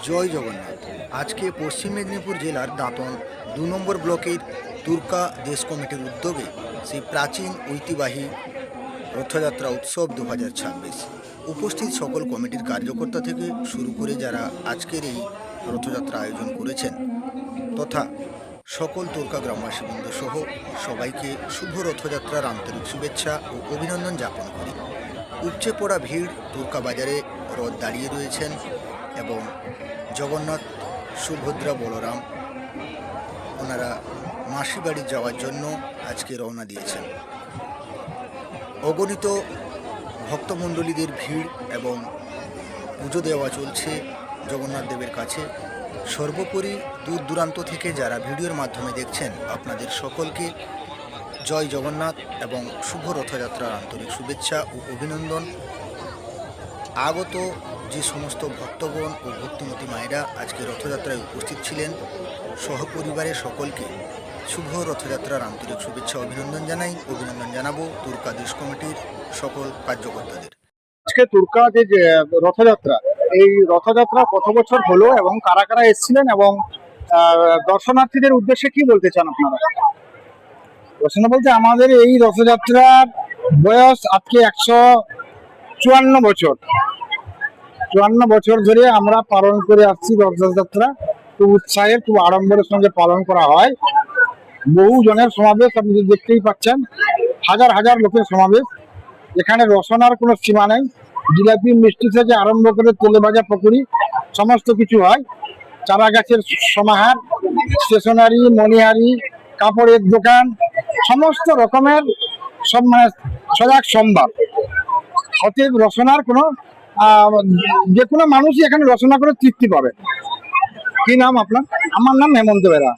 জয় জগন্নাথ। আজকে পশ্চিম মেদিনীপুর জেলার দাঁতন ২ নম্বর ব্লকের তুর্কা দেশ কমিটির উদ্যোগে সেই প্রাচীন ঐতিহ্যবাহী রথযাত্রা উৎসব ২০২৬ উপস্থিত সকল কমিটির কার্যকর্তা থেকে শুরু করে যারা আজকের এই রথযাত্রা আয়োজন করেছেন তথা সকল তুর্কা গ্রামবাসীবৃন্দ সহ সবাইকে শুভ রথযাত্রার আন্তরিক শুভেচ্ছা ও অভিনন্দন জ্ঞাপন করি। উপচে পড়া ভিড় তুর্কা বাজারে রথ দাঁড়িয়ে রয়েছেন এবং জগন্নাথ, সুভদ্রা, বলরাম ওনারা মাসি বাড়ি যাওয়ার জন্য আজকে রওনা দিয়েছেন। অগণিত ভক্তমণ্ডলীদের ভিড় এবং পুজো দেওয়া চলছে জগন্নাথ দেবের কাছে। সর্বোপরি দূর দূরান্ত থেকে যারা ভিডিওর মাধ্যমে দেখছেন আপনাদের সকলকে জয় জগন্নাথ এবং শুভ রথযাত্রার আন্তরিক শুভেচ্ছা ও অভিনন্দন। আগত যে সমস্ত ভক্তগণ ও ভক্তিমতী মায়েরা আজকে রথযাত্রায় উপস্থিত ছিলেন সহপরিবারের সকলকে শুভ রথযাত্রার আন্তরিক শুভেচ্ছা অভিনন্দন জানাবো তুর্কা দেশ কমিটির সকল কার্যকর্তাদের। আজকে তুর্কা যে রথযাত্রা, এই রথযাত্রা কত বছর হলো এবং কারা কারা এসেছিলেন এবং দর্শনার্থীদের উদ্দেশ্যে কি বলতে চান আপনারা? প্রশ্ন বলতে আমাদের এই রথযাত্রার বয়স আজকে 154 বছর। 54 বছর ধরে আমরা পালন করে আসছি রথযাত্রা। খুব উৎসাহের, খুব আড়ম্বরের সঙ্গে পালন করা হয়। বহু জনের সমাবেশ, আপনি দেখতেই পাচ্ছেন, হাজার হাজার লোকের সমাবেশ। এখানে রসনার কোনো সীমা নেই। জিলাপি, মিষ্টি থেকে আরম্ভ করে তেলে ভাজা পকোড়ি সমস্ত কিছু হয়। চারা গাছের সমাহার, স্টেশনারি, মণিহারি, কাপড়ের দোকান, সমস্ত রকমের সব মানে সজাগ সম্ভব। অতএব রসনার কোনো যে কোনো মানুষই এখানে রচনা করে তৃপ্তি পাবে। কি নাম আপনার? আমার নাম হেমন্ত বেরা।